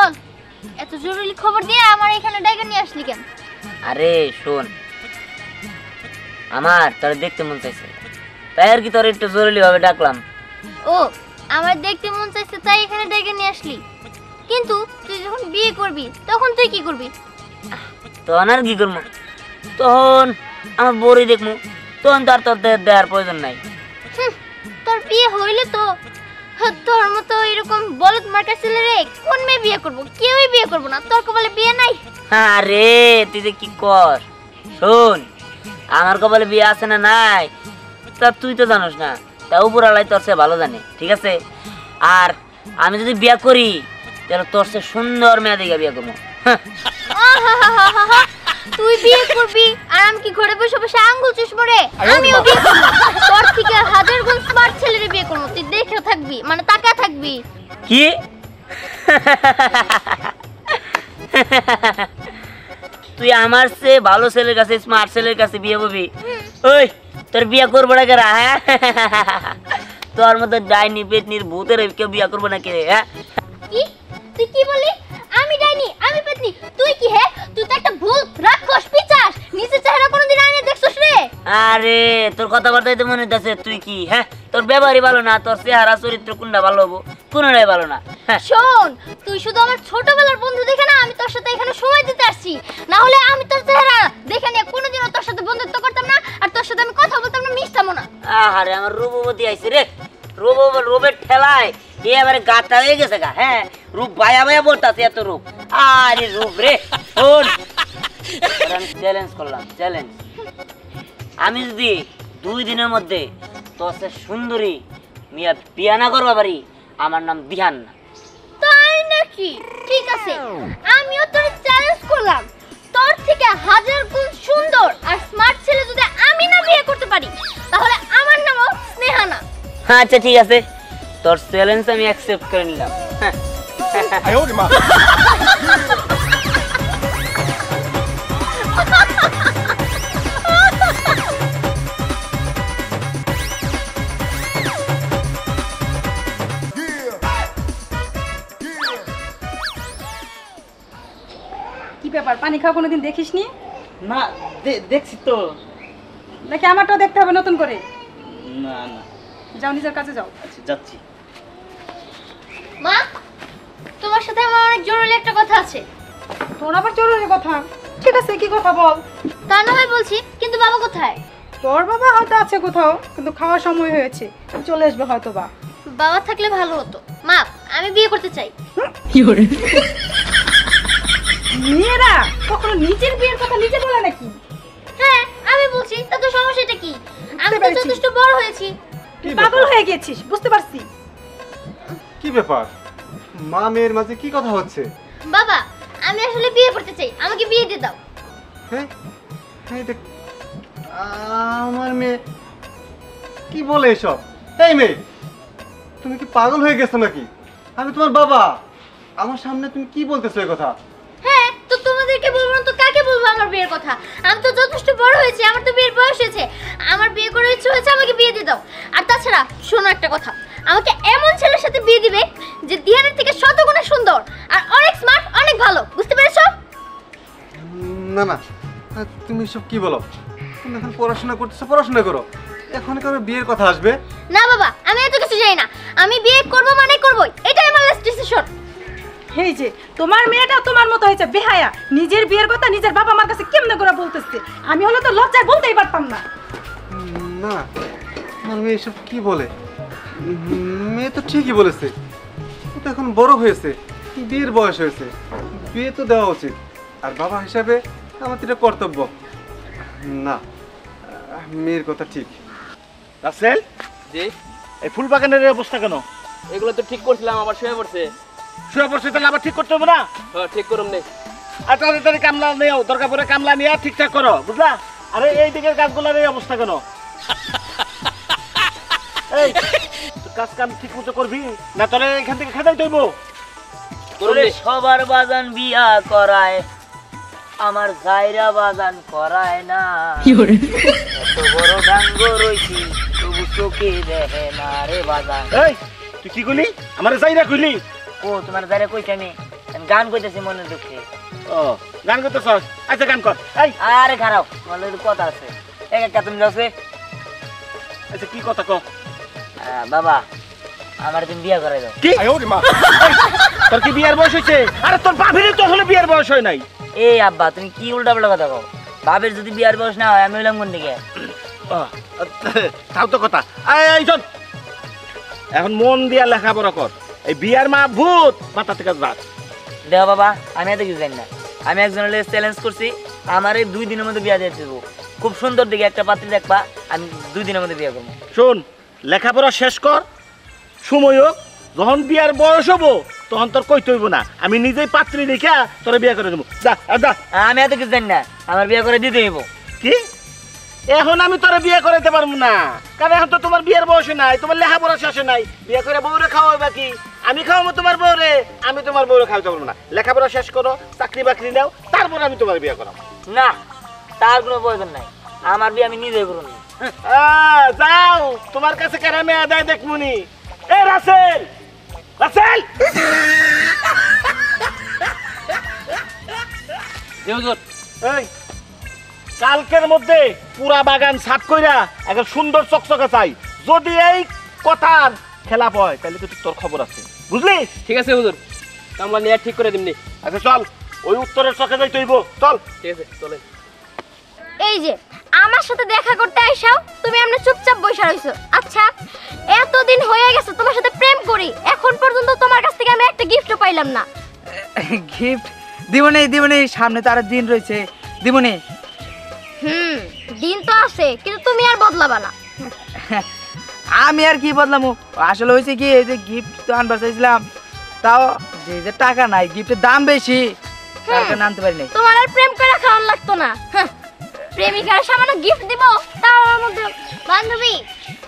বল, এত জরুরি খবর দিয়ে আমার এখানে ডেকে নিয়ে আসলি কেন? আরে শোন, আমার তোর দেখতে মন চাইছে, তাই আর কি তোর একটু জরুরি ভাবে ডাকলাম। ও, আমার দেখতে মন চাইছে তাই এখানে ডেকে নিয়ে আসলি, কিন্তু তুই যখন বিয়ে করবি তখন তুই কি করবি? তখন আর কি করবো, তখন আমার বড়ই দেখবো, তখন তো আর তোর দেওয়ার প্রয়োজন নাই। তোর বিয়ে হইলে তো তোর মতো এরকম বলদ মার্কা ছেলে রে কোন মেয়ে বিয়ে করবো? কেউই বিয়ে করবো না, তোর কপালে বিয়ে নাই। আরে তুই যে কি কর, শোন আমার কপালে বিয়ে আছে না নাই তা তুই তো জানোস না, তা উপরালাই তোর সে ভালো জানে, ঠিক আছে? আর আমি যদি বিয়ে করি তাহলে তোর সে সুন্দর মেয়ে দেখে বিয়ে করবো। তুই বিয়ে করবি আর আমি কি ঘরে বসে বসে আঙ্গুল চুষবো রে? আমিও বিয়ে করবো, তোর থেকে হাজার গুণ স্মার্ট ছেলেরে বিয়ে করবো, তুই দেখে থাকবি, মানে তাকা থাকবি। কি তুই আমার সে ভালো ছেলের কাছে, স্মার্ট ছেলের কাছে বিয়ে করবি? ওই তোর বিয়ে করবো না কেরা? হ্যাঁ, তোর মতো ডাইনি পেটনির ভূতের কেউ বিয়ে করবো না কে? হ্যাঁ, কি তুই কি বলি? আমি ডাইনি, আমি পেতনি, তুই কি? হে, তুই তো একটা ভূত, রাক্ষস, পিশাচ, নিচে চেহারা কোনোদিন আইনে দেখছস রে? আরে তোর কথাবার্তাই তো মনে হইতাছে তুই কি, হ্যাঁ তোর ব্যবহারই ভালো না, তোর চেহারা চরিত্র কোনটা ভালো হবো, কোনটাই ভালো না। শোন, তুই শুধু আমার ছোটবেলার বন্ধু দেখে না আমি তোর সাথে এখানে সময় দিতে আসছি, না হলে আমি তোর চেহারা দেখে নিয়ে কোনোদিনও তোর সাথে বন্ধুত্ব করতাম না, আর তোর সাথে আমি কথা বলতাম না, মিশতামও না। আরে আমার রূপবতী আইছে রে, রূপের ঠেলায় এ এবারে গাটা হয়ে গেছে গা। হ্যাঁ, রূপ বায়া বায়া বলতাছে, এত রূপ। আরে রূপ রে, শোন আমি চ্যালেঞ্জ করলাম, চ্যালেঞ্জ। আমি যদি 2 দিনের মধ্যে তোর সে সুন্দরী মিয়া বিয়া না করবা পারি, আমার নাম বিহান না। তাই নাকি? ঠিক আছে, আমিও তোর চ্যালেঞ্জ করলাম, তোর থেকে হাজার গুণ সুন্দর আর স্মার্ট ছেলে যদি আমি না বিয়ে করতে পারি তাহলে আমার নামও স্নেহা না। আচ্ছা ঠিক আছে, তোর চ্যালেঞ্জ আমি অ্যাকসেপ্ট করে নিলাম। কি ব্যাপার, পানি খাওয়া কোনোদিন দেখিসনি? না, দেখছি তো। নাকি আমারটাও দেখতে হবে নতুন করে? না না, যাও নিজের কাছে যাও। আচ্ছা যাচ্ছি। মা, তোমার সাথে আমার অনেক জরুরি একটা কথা আছে। তোর আবার জরুরি কথা? ঠিক আছে, কি কথা বল। তা না হয় বলছি, কিন্তু বাবা কোথায়? তোর বাবা হয়তো আছে কোথাও, কিন্তু খাওয়ার সময় হয়েছে, চলে আসবে হয়তো বা। বাবা থাকলে ভালো হতো। মা, আমি বিয়ে করতে চাই। মেয়েরা কখনো নিজের বিয়ের কথা নিজে বলে নাকি? হ্যাঁ, আমি বলছি, তাতে সমস্যাটা কি? আমি তো যথেষ্ট বড় হয়েছি। তুই পাগল হয়ে গেছিস, বুঝতে পারছি। কি ব্যাপার, মা মেয়ের মাঝে কি কথা হচ্ছে? বাবা, আমি আসলে বিয়ে করতে চাই, আমাকে বিয়ে দিয়ে দাও। হ্যাঁ, এই দেখ, আমার মেয়ে কি বলে এসব? এই মেয়ে, তুমি কি পাগল হয়ে গেছো নাকি? আমি তোমার বাবা, আমার সামনে তুমি কি বলতেছো এই কথা? হ্যাঁ, তো তোমাদেরকে বলবো না তো কাকে বলবো আমার বিয়ের কথা? আমি তো যথেষ্ট বড় হয়েছি, আমার তো বিয়ের বয়স হয়েছে, আমার বিয়ে করার ইচ্ছে হয়েছে, আমাকে বিয়ে দিয়ে দাও। আর তাছাড়া শোনো একটা কথা, আমাকে এমন ছেলের সাথে বিয়ে দিবে যে দিহানের থেকে শতগুণে সুন্দর আর অনেক স্মার্ট, অনেক ভালো, বুঝতে পেরেছো? না না, তুমি সব কি বলো? তুমি এখন পড়াশোনা করতেছো, পড়াশোনা করো, এখন কারো বিয়ের কথা আসবে? না বাবা, আমি এত কিছু জানি না, আমি বিয়ে করবো মানে করবোই, এটাই আমার লাস্ট ডিসিশন। এই যে তোমার মেয়েটা তোমার মতো হয়েছে বেহায়া, নিজের বিয়ের কথা নিজের বাবা মার কাছে কেমনে করে বলতেছে? আমি হলে তো লজ্জায় বলতেই পারতাম না। না, আমার মেয়ে এসব কি বলে? মেয়ে তো ঠিকই বলেছে, ও তো এখন বড় হয়েছে, বিয়ের বয়স হয়েছে, বিয়ে তো দেওয়া উচিত, আর বাবা হিসাবে আমার তো এটা কর্তব্য। না, মেয়ের কথা ঠিক। রাসেল, জি, এই ফুল বাগানের অবস্থা কেন? এগুলো তো ঠিক করছিলাম, আবার শুয়ে পড়ছে। শুয়ে পড়ছে, তাহলে আবার ঠিক করতে হবে না? হ্যাঁ, ঠিক করুন নে। আর তাড়াতাড়ি কামলা নিও, দরকার পড়ে কামলা নিয়ে ঠিকঠাক করো, বুঝলা? আরে এই দিকের কাজগুলোর এই অবস্থা কেন? এই কাজ কাম ঠিক মতো করবি না, তোরে এখান থেকে খেদাই দেব। তোরে সবার বাজান বিয়া করায়, আমার জায়রা বাজান করায় না। এত বড় ডাঙ্গ রইছি তবু চোখে দেখে না রে বাজান। এই তুই কি কইলি? আমার যাইরা কইলি? ও তোমার জায়রা কইছি আমি গান কইতেছি মনের দুঃখে। ও গান করতেছ? আচ্ছা গান কর। এই আরে খারাপ, তোমার লগে কথা আছে। এক একটা তুমি যাচ্ছে। আচ্ছা কি কথা কও? বাবা আমার তুমি বিয়ে করে দাও। কি তোর কি বিয়ের বয়স হয়েছে? আরে তোর বাপেরই তো হলো বিয়ের বয়স হয় নাই। এই আব্বা তুমি কি উল্টা পাল্টা কথা কও? বাপের যদি বিয়ার বয়স না হয় আমি হইলাম কোন দিকে? তাও তো কথা। এই শোন, এখন মন দিয়া লেখাপড়া কর। এই বিয়ার মা ভূত মাথা থেকে রাখ। দেও বাবা, আমি এত কিছু জানি না। আমি একজনের চ্যালেঞ্জ করছি, আমার এই 2 দিনের মধ্যে বিয়া দিয়ে দেবো। খুব সুন্দর দিকে একটা পাত্রী দেখবা, আমি 2 দিনের মধ্যে বিয়ে করবো। শোন, লেখাপড়া শেষ কর, সময় হোক, যখন বিয়ার বয়স হবো তখন তোর কইতে হইব না। আমি নিজেই পাত্রী দেখা তোর বিয়ে করে দেবো। যা যা। আমি এত কিছু জানি না, আমার বিয়ে করে দিতে হইব। কি এখন আমি তোরে বিয়ে করাইতে পারবো না, কারণ এখন তো তোমার বিয়ের বয়সে নাই, তোমার লেখাপড়া শেষে নাই। বিয়ে করে বউরে খাওয়াবে কি? আমি খাওয়াবো তোমার বউরে? আমি তোমার বউরে খাওয়াতে পারবো না। লেখাপড়া শেষ করো, চাকরি বাকরি নাও, তারপর আমি তোমার বিয়ে করাবো। না, তার কোনো প্রয়োজন নাই, আমার বিয়ে আমি নিজে করুন। যাও, তোমার কাছে কেন মেয়ে দেয় দেখমুনি। এ রাসেল, রাসেল! এই কালকের মধ্যে পুরা বাগান সাফ কইরা একটা সুন্দর চকচকে চাই। যদি এই কথার খেলাপ হয় তাহলে কিন্তু তোর খবর আছে, বুঝলি? ঠিক আছে হুজুর, কামলা নিয়ে ঠিক করে দিমনি। আচ্ছা চল, ওই উত্তরের চকে যাই তৈব, চল। ঠিক আছে চলে। এই যে আমার সাথে দেখা করতে আইসাও, তুমি এমনি চুপচাপ বসে রইছো। আচ্ছা এতদিন হয়ে গেছে তোমার সাথে প্রেম করি, এখন পর্যন্ত তোমার কাছ থেকে আমি একটা গিফটও পাইলাম না। গিফট দিবনে সামনে তার দিন রয়েছে, দিবনে। দিন তো আছে, কিন্তু তুমি আর বদলাবা না। আমি আর কি বদলামু? আসলে হয়েছে কি, এই যে গিফট তো আনবার চাইছিলাম, তাও যে টাকা নাই, গিফটের দাম বেশি, তার কারণে আনতে পারি নাই। তোমার আর প্রেম করে খাওয়ান লাগতো না। প্রেমিকার সামান্য গিফট দিব, তার মধ্যে বান্ধবী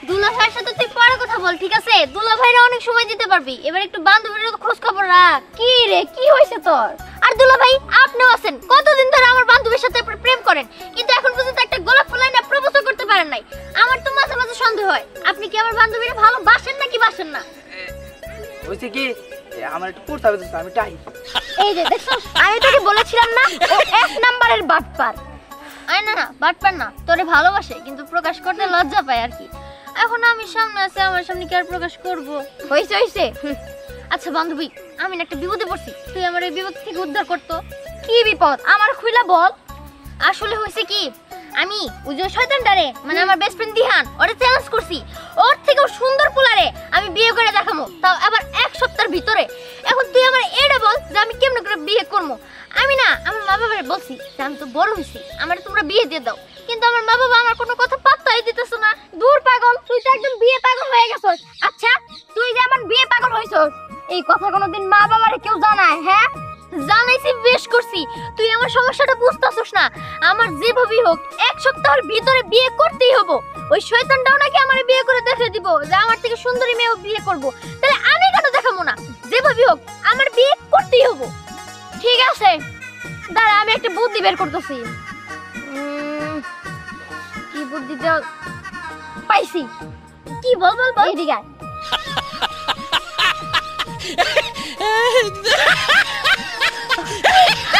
দুলা ভাইয়ের সাথে তুই পরে কথা বল, ঠিক আছে? দুলা ভাইরা অনেক সময় দিতে পারবি, এবার একটু বান্ধবীর খোঁজ খবর রাখ। কি রে, কি হয়েছে তোর? আর দুলা ভাই আপনিও আছেন, কতদিন ধরে আমার বান্ধবীর সাথে প্রেম করেন, কিন্তু এখন পর্যন্ত একটা গোলাপ ফুল না প্রপোজ করতে পারেন নাই। আমার তো মাঝে মাঝে সন্দেহ হয়, আপনি কি আমার বান্ধবীরে ভালোবাসেন নাকি বাসেন না? হয়েছে কি, আমার একটু পড়তে হবে, আমি টাই। এই যে দেখছো, আমি তোকে বলেছিলাম না ও 1 নাম্বারের বাটপার। আয় না, বাটপার না, তোরে ভালোবাসে কিন্তু প্রকাশ করতে লজ্জা পায় আর কি। এখন আমি সামনে আছে, আমার সামনে কি আর প্রকাশ করব? হইছে। আচ্ছা বান্ধবী, আমি না একটা বিপদে পড়ছি, তুই আমার এই বিপদ থেকে উদ্ধার করতো। কি বিপদ আমার খুইলা বল। আসলে হইছে কি, আমি ওই যে শয়তানটারে, মানে আমার বেস্ট ফ্রেন্ড দিহান, ওরে চ্যালেঞ্জ করছি, ওর থেকেও সুন্দর পোলারে আমি বিয়ে করে দেখামো, তাও আবার 1 সপ্তাহের ভিতরে। এখন তুই আমার এটা বল যে আমি কেমনে করে বিয়ে করবো। আমি না আমার মা বাবারে বলছি যে আমি তো বড় হইছি, আমার তোমরা বিয়ে দিয়ে দাও, কিন্তু আমার মা বাবা আমার কোনো কথা পাত্তাই দিতেছ না। দূর পাগল, তুই তো একদম বিয়ে পাগল হয়ে গেছস। আচ্ছা তুই যে আমার বিয়ে পাগল হইছস, এই কথা কোনোদিন মা বাবারে কেউ জানায়? হ্যাঁ জানাইছি, বেশ করছি। তুই আমার সমস্যাটা বুঝতাছস না। আমার যেভাবেই হোক 1 সপ্তাহের ভিতরে বিয়ে করতেই হবো। ওই শয়তানটাও নাকি আমারে বিয়ে করে দেখে দিব যে আমার থেকে সুন্দরী মেয়েও বিয়ে করব, তাহলে আমি কেন দেখাবো না? যেভাবেই হোক আমার বিয়ে করতেই হবো। ঠিক আছে দাঁড়া, আমি একটা বুদ্ধি বের করতেছি। কি বুদ্ধিটা পাইছি, কি বল এদিকে আয়।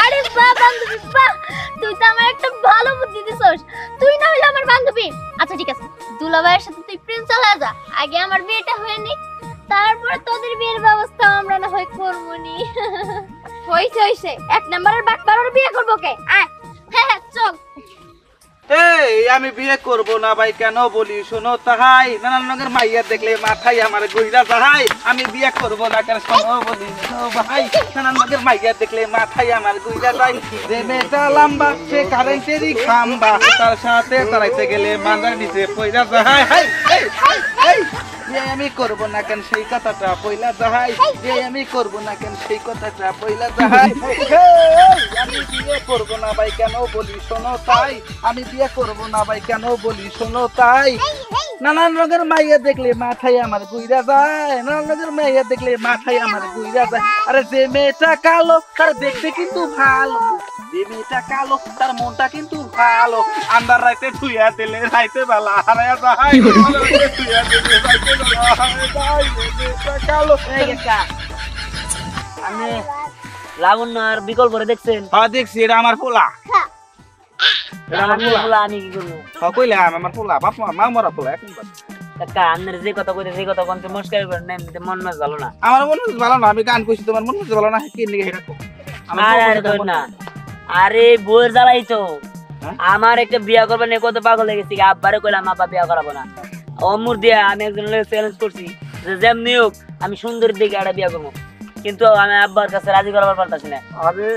আরে বাহ বান্ধবী বাহ, তুই তো আমার একটা ভালো বুদ্ধি দিছস। তুই না হলে আমার বান্ধবী। আচ্ছা ঠিক আছে, দুলাভাইয়ের সাথে তুই প্রেম চালা যা, আগে আমার বিয়েটা হয়ে নি, তারপর তোদের বিয়ের ব্যবস্থা আমরা না হয় করবনি। হইছে 1 নাম্বারের বাটপারের বিয়ে করবো কে? আয় হ্যাঁ চল। এই আমি বিয়ে করব না ভাই, কেন বলি শোনো তাহাই, নানান রঙের মাইয়া দেখলে মাথায় আমার গইরা যাহাই। আমি বিয়ে করব না কেন শোনো বলি শোনো ভাই, নানান রঙের মাইয়া দেখলে মাথায় আমার গইরা যায়। যে মেয়েটা লম্বা সে কারেন্টেরই খাম্বা, তার সাথে তারাইতে গেলে মাথার নিচে পয়রা যাহাই। যে আমি করব না কেন সেই কথাটা পয়লা যাহাই, যে আমি করব না কেন সেই কথাটা পয়লা যাহাই। আমি বিয়ে করব না ভাই কেন বলি শোনো তাই, আমি বিয়ে করব না ভাই কেন বলি শোনো তাই। নানান রঙের মাইয়া দেখলে মাথায় আমার গুইরা যায়, নানান রঙের মাইয়া দেখলে মাথায় আমার গুইরা যায়। আরে যে মেয়েটা কালো তার দেখতে কিন্তু ভালো, যে মেয়েটা কালো তার মনটা কিন্তু ভালো। আন্দার রাইতে ধুইয়া দিলে রাইতে বেলা হারায়া যায়, ধুইয়া দিলে রাইতে বেলা হারায়া যায়। মেয়েটা কালো। আমি লাবণ্য আর বিকল্প দেখছেন? হ্যাঁ দেখছি, এটা আমার পোলা। এটা আমার পোলা। পোলা আমি কি করবো? হ্যাঁ কইলাম আমার পোলা, বাপ মা মরা পোলা এখন। কাকা আপনার যে কথা কইতে সেই কথা কোনতে মস্কার করেন না, এমনিতে মন মেজাজ ভালো না। আমার মন মেজাজ ভালো না, আমি গান কইছি, তোমার মন মেজাজ ভালো না, কি নিয়ে এটা কো? আরে ধর না, আরে বউয়ের জ্বালাই তো। আমার একটা বিয়া করবেন এ কত পাগল হয়ে গেছি। আব্বারে কইলাম আব্বা বিয়া করাবো না, অমর দিয়া আমি একজন চ্যালেঞ্জ করছি যে যেমনি হোক আমি সুন্দরী দেখে একটা বিয়া করবো, কিন্তু আমি আব্বার কাছে রাজি করাবার পারতাছি না। আরে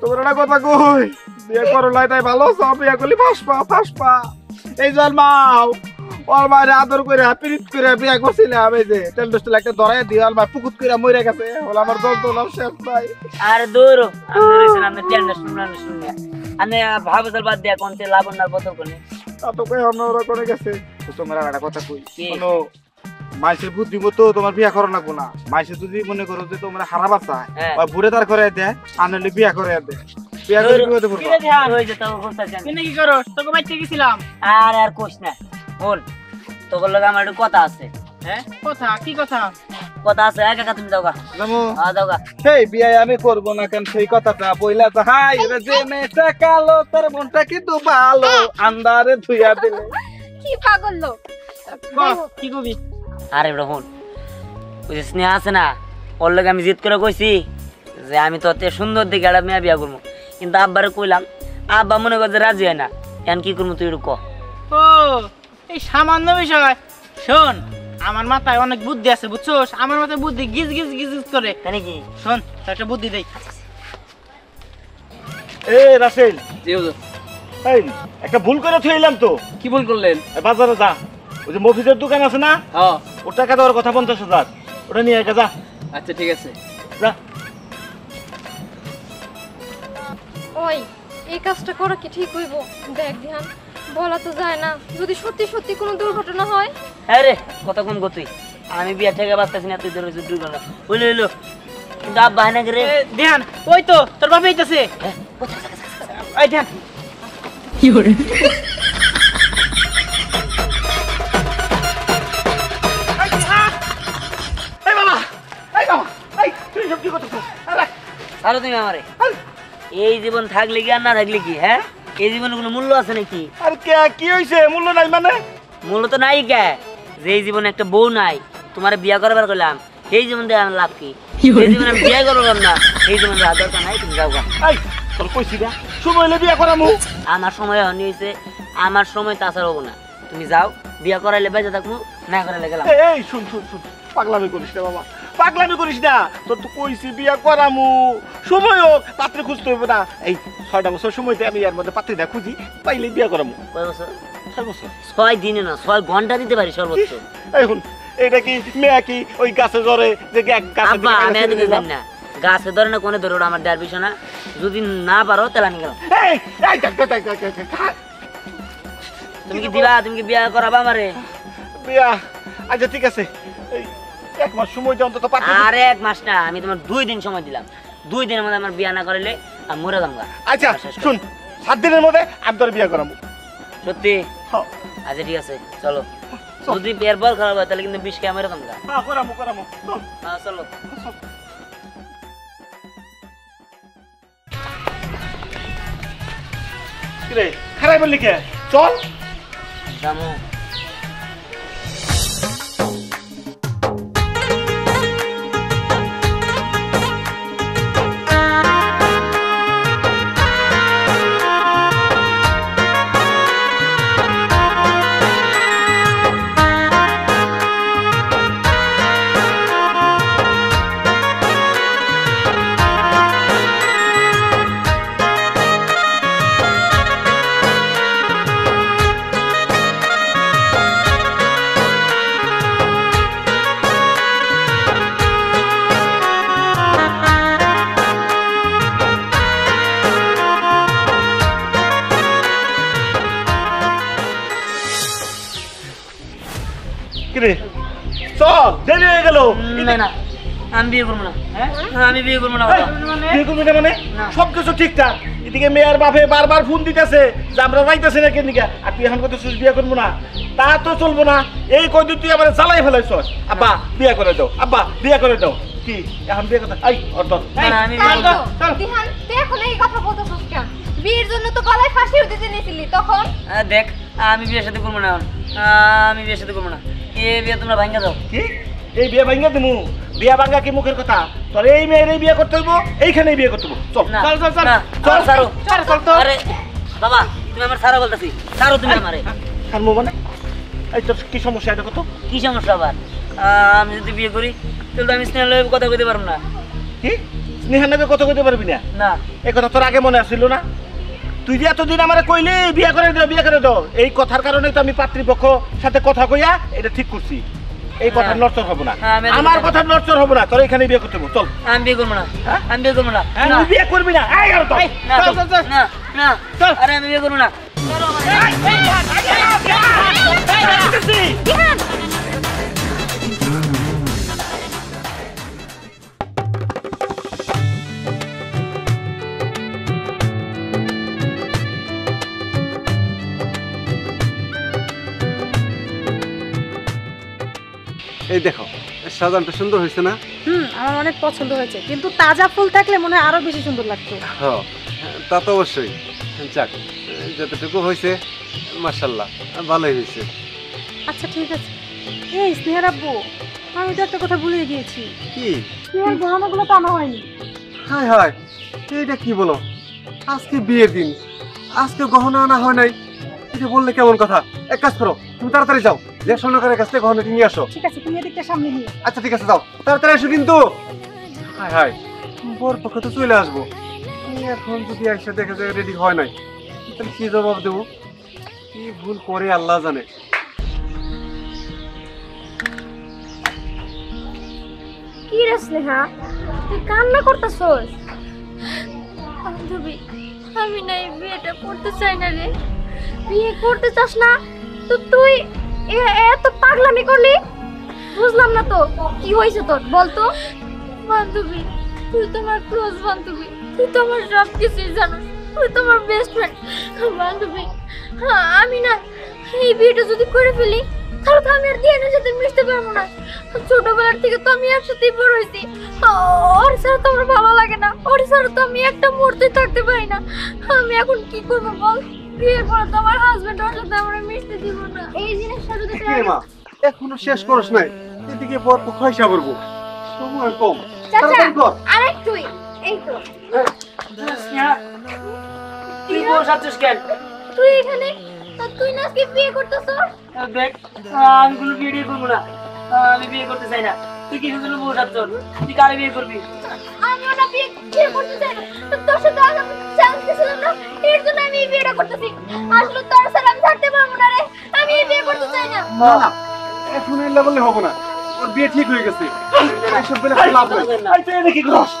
তোমার একটা কথা কই, বিয়ে করো লাই তাই ভালো, সব বিয়ে করলি ফাঁসপা। এই জন্মাও ওর মায়ের আদর করে পিরিত করে বিয়ে করছিলাম, এই যে তেল দোস্টেল একটা ধরাই দিয়ে ওর মা পুকুত করে মরে গেছে, বলে আমার দল শেষ ভাই। আরে দূর আপনি রয়েছেন, আপনি টেন্ডার শুনে আমি ভাবসাল বাদ দিয়া কোনতে লাবণ্যার বদল কোনে তা তো কই অন্যরা করে গেছে। তোমার একটা কথা কই, কোনো মাইসের বুদ্ধি মতো তোমার বিয়া করা লাগবো না। মাইসে যদি মনে করো যে তোমরা হারাবা চায় বা বুড়ে তার করে দেয়, আনলে বিয়া করে দেয়, বিয়া করে বিপদে পড়বা। কি ধ্যান হইছে তো বলতাছেন তুই কি করো? তোকে বাইতে গেছিলাম। আর কোশ না, বল তোর লগে আমার একটু কথা আছে। হ্যাঁ কথা কি কথা? কথা আছে, কাকা তুমি দাওগা জামু দাওগা। সেই বিয়ে আমি করবো না কেন, সেই কথাটা বইলা যাহাই রে, যে মেয়েটা কালো তার মনটা কিন্তু ভালো, আন্দারে ধুইয়া দিলে। কি পাগল লোক। কি কবি? আরে ব্রহ্মণ ওই যে স্নেহা আছে না, ওর লগে আমি জিদ করে কইছি যে আমি তো অত সুন্দর দেখে একটা মেয়ে বিয়া করবো, কিন্তু আব্বারে কইলাম, আব্বা মনে করে যে রাজি হয় না। এখন কি করবো তুই একটু ক। ও এই সামান্য বিষয়। শোন, আমার মাথায় অনেক বুদ্ধি আছে বুঝছোস, আমার মাথায় বুদ্ধি গিজ গিজ গিজ গিজ করে। তাই কি? শোন একটা বুদ্ধি দেই। এ রাসেল, জি হুজুর। এই একটা ভুল করে থইলাম তো। কি ভুল করলেন? বাজারে যা, ওই যে মফিজের দোকান আছে না, হ্যাঁ ওর টাকা দেওয়ার কথা 50,000, ওটা নিয়ে একা যা। আচ্ছা ঠিক আছে। যা। ওই এই কাজটা করা কি ঠিক হইব? দেখ ধ্যান, বলা তো যায় না, যদি সত্যি সত্যি কোনো দুর্ঘটনা হয়। আরে কত কম গতি, আমি বিয়া থেকে বাঁচতেছি না, তুই ধরে দুই ঘন্টা হইলো হইলো, কিন্তু আব্বা হয় না রে। ধ্যান ওই তো তোর বাবা আইতাছে। এই ধ্যান কি করে? এই বাবা, এই বাবা, এই তুই সব কি করতেছিস? আরে আরো তুমি আমারে এই জীবন থাকলে কি আর না থাকলে কি? হ্যাঁ এই জীবনে কোনো মূল্য আছে নাকি? আর কে কি হইছে? মূল্য নাই মানে? মূল্য তো নাই কে, যে এই জীবনে একটা বউ নাই, তোমার বিয়া করবার করলাম, সেই জীবন দিয়ে আমার লাভ কি? এই জীবনে আমি বিয়া করলাম না, এই জীবনে দরকার নাই, তুমি যাও গা। এই তোর কইছি না সময় হইলে বিয়া করামু। আমার সময় হয়নি হয়েছে, আমার সময় তাছাড়া হবো না, তুমি যাও, বিয়া করাইলে বেঁচে থাকবো, না করাইলে গেলাম। এই শুন শুন শুন, পাগলামি করিস না বাবা, পাগলামি করিস না। তোর তো কইছি বিয়া করামু, সময় হোক, পাত্রে খুঁজতে হইব না। এই 6টা বছর সময়তে আমি এর মধ্যে পাত্রী না খুঁজি, পাইলে বিয়া করামু। কয় বছর? 6 বছর। 6 দিনে না, 6 ঘন্টা দিতে পারি সর্বোচ্চ। এই শুন, এটা কি মেয়া কি ওই গাছে জ্বরে যে গাছে আব্বা আমি এদিকে যাই না, গাছে ধরে না কোনে ধরে, ওটা আমার দেয়ার বিষয় না, যদি না পারো তাহলে আমি গেলাম। এই এই তুমি কি দিবা? তুমি কি বিয়া করাবা আমারে? বিয়া আচ্ছা ঠিক আছে, এই 1 মাস সময় দিয়ে অন্তত পাত্র। আরে 1 মাস না, আমি তোমার 2 দিন সময় দিলাম, 2 দিনের মধ্যে আমার বিয়া না করাইলে আমি মরে যাবো। আচ্ছা শুন, 7 দিনের মধ্যে আমি তোর বিয়া করামু। সত্যি? হ্যাঁ আচ্ছা ঠিক আছে চলো, যদি বিয়ের বল খারাপ হয় তাহলে কিন্তু 20 কে মরে যাবো। হ্যাঁ করামু করামু। হ্যাঁ চলো। কি রে খারাপ বললি কে? চল জামু। কিরে চল, দেরি হয়ে গেল। না না আমি বিয়ে করবো না। হ্যাঁ আমি বিয়ে করবো না। বিয়ে করবি না মানে? সবকিছু ঠিকঠাক, এদিকে মেয়ের বাপে বারবার ফোন দিতেছে যে আমরা যাইতেছি না কেনিকা, আর তুই এখন করতেছিস বিয়ে করবো না, তা তো চলবো না। এই কয়দিন তুই আমার জ্বালাই ফেলাইছস। আব্বা বিয়ে করে দাও, আব্বা বিয়ে করে দাও। কি এখন বিয়ে করতে আই অর্ধ না, না, আমি তাই তো চল। দিহান তুই এখন এই কথা বলতেছিস কেন বিয়ের জন্য তো গলায় ফাঁসিও দিতে নিয়েছিলি তখন দেখ আমি বিয়ের সাথে করবো না এখন আমি বিয়ের সাথে করবো না এ বিয়ে তোমরা ভাঙ্গা দাও কি এই বিয়ে ভাঙ্গা দিমু বিয়ে ভাঙ্গা কি মুখের কথা তোর এই মেয়ের এই বিয়ে করতে হইব এইখানেই বিয়ে করতে হইব চল না চল চল চল না চল সারো চল তো আরে বাবা তুমি আমার সারা বলতাছি সারো তুমি আমারে আর মো মানে এই তোর কি সমস্যা এটা কত কি সমস্যা আবার আমি যদি বিয়ে করি তাহলে তো আমি স্নেহ লয়ে কথা কইতে পারবো না কি স্নেহার নামে কথা কইতে পারবি না না এই কথা তোর আগে মনে আসছিল না তুই যে এতদিন আমারে কইলি বিয়ে করে দাও এই কথার কারণে তো আমি পাত্রীপক্ষ সাথে কথা কইয়া এটা ঠিক করছি এই কথা নড়চড় হবো না হ্যাঁ, আমি আমার কথা নড়চড় হবো না তোর এখানে বিয়ে করতে হইব চল আমি বিয়ে করবো না হ্যাঁ? আমি বিয়ে করবো না না তুই বিয়ে করবি না এই আর তো না চল চল চল না না চল। আরে আমি বিয়ে করবো না এই দেখো সাজানটা সুন্দর হয়েছে না? আমার অনেক পছন্দ হয়েছে কিন্তু তাজা ফুল থাকলে মনে হয় আরো বেশি সুন্দর লাগতো হ্যাঁ তা তো অবশ্যই। যাক যতটুকু হয়েছে মাশাল্লাহ ভালোই হয়েছে। আচ্ছা ঠিক আছে এই স্নেহার আব্বু আমি তো একটা কথা ভুলে গিয়েছি কি? স্নেহার গহনাগুলো তো আনা হয়নি হায় হায় এইটা কি বলো? আজকে বিয়ের দিন, আজকে গহনা আনা হয় নাই, এটা বললে কেমন কথা? এক কাজ করো, তুমি তাড়াতাড়ি যাও, যে স্বর্ণকারের কাছ থেকে গহনাটি নিয়ে আসো। ঠিক আছে তুমি এদিকটা সামনে নিয়ে আচ্ছা ঠিক আছে, যাও তাড়াতাড়ি আসো কিন্তু। হায় হায় বর পক্ষ তো চলে আসবো, তুমি এখন যদি একসাথে দেখে যায় রেডি হয় নাই, তাহলে কি জবাব দেবো? কি ভুল করে আল্লাহ জানে। কি রে স্নেহা তুই কান্না করতেছস বান্ধবী আমি না এই বিয়েটা করতে চাই না রে বিয়ে করতে চাস না তো তুই এত পাগলামি করলি বুঝলাম না তো কি হয়েছে তোর বলতো বান্ধবী তুই তো আমার ক্লোজ বান্ধবী তুই তো আমার সব কিছুই জানিস তুই তো আমার বেস্ট ফ্রেন্ড বান্ধবী হ্যাঁ আমি না এই বিয়েটা যদি করে ফেলি তাহলে তো আমি আর দিয়ানের সাথে মিশতে পারবো না ছোটবেলার থেকে তো আমি একসাথেই বড় হয়েছি ওর ছাড়া তো আমার ভালো লাগে না ওর ছাড়া তো আমি একটা মুহূর্তে থাকতে পারি না আমি এখন কি করবো বল বিয়ের পরে তো আমার হাজবেন্ড ওর সাথে আমরা মিশতে দিব না এই জিনিসটা যদি কি রে মা, এখনো শেষ করস নাই, এদিকে বর পক্ষ হিসাব করবো, সময় কম, চাচা তাড়াতাড়ি কর। আরেকটুই এই তো তুই বউ সাচ্ছিস কেন? তুই এখানে তুই না আজকে বিয়ে করতেছ দেখ আমি কোনো বিয়ে করবো না, আমি বিয়ে করতে চাই না। তুই কি শুধু বউ সাচ্ছ? তুই কারে বিয়ে করবি? আমি ওটা বিয়ে করতে চাই না তোর সাথে আগে চান্স দিয়েছিলাম না এর জন্য আমি এই বিয়েটা করতেছি আসলে তোর সাথে আমি থাকতে পারবো না রে আমি এই বিয়ে করতে চাই না না না, এখন এলে বললে হবে না, ওর বিয়ে ঠিক হয়ে গেছে, এইসব বলে কোনো লাভ নাই। এই তুই এনে কি করস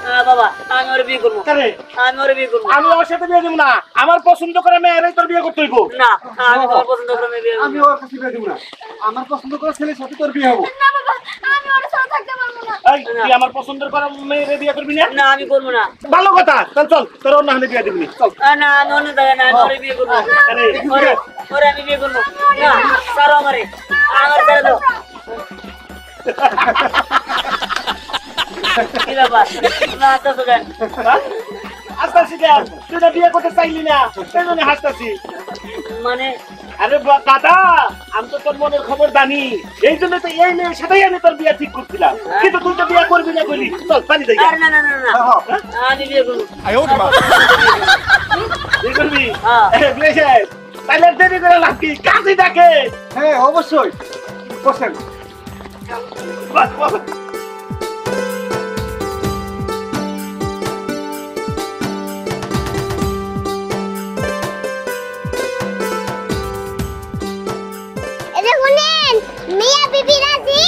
হ্যাঁ বাবা আমি ওরে বিয়ে করবো, কারে আমি ওরে বিয়ে করবো আমি ওর সাথে বিয়ে দেব না আমার পছন্দ করে মেয়েরাই তোর বিয়ে করতে হইব না, আমি তোমার পছন্দ করে আমি বিয়ে আমি করবো। ওর কাছে বিয়ে দেবো না, আমার পছন্দ করা ছেলের সাথে তোর বিয়ে হবো। না বাবা আমি ওর সাথে থাকতে পারবো না এই তুই আমার পছন্দের করা মেয়েরে বিয়ে করবি না না আমি করবো না, ভালো কথা চল চল তোর অন্য হাতে বিয়ে দিবি চল না আমি অন্য জায়গায় না, আমি ওরে বিয়ে করবো, আরে ওরে আমি বিয়ে করবো না, ছাড়ো আমারে, আমার ছেড়ে দাও। কি ব্যাপার না আসতেছো কেন? হাসতাছি কেন তুই না বিয়ে করতে চাইলি না সেই জন্য হাসতাছি মানে আরে দাদা আমি তো তোর মনের খবর জানি এই জন্য তো এই মেয়ের সাথেই আমি তোর বিয়ে ঠিক করছিলাম কিন্তু তুই তো বিয়ে করবি না বলি চল পানি দেই আরে না না না না আমি বিয়ে করবো। বিয়ে করবি হ্যাঁ। বিয়ে তাহলে দেরি করে লাভ কি কাজই ডাকে হ্যাঁ অবশ্যই, বসেন। বাস বাস এই যে শুনেন মিয়া বিবি রাজি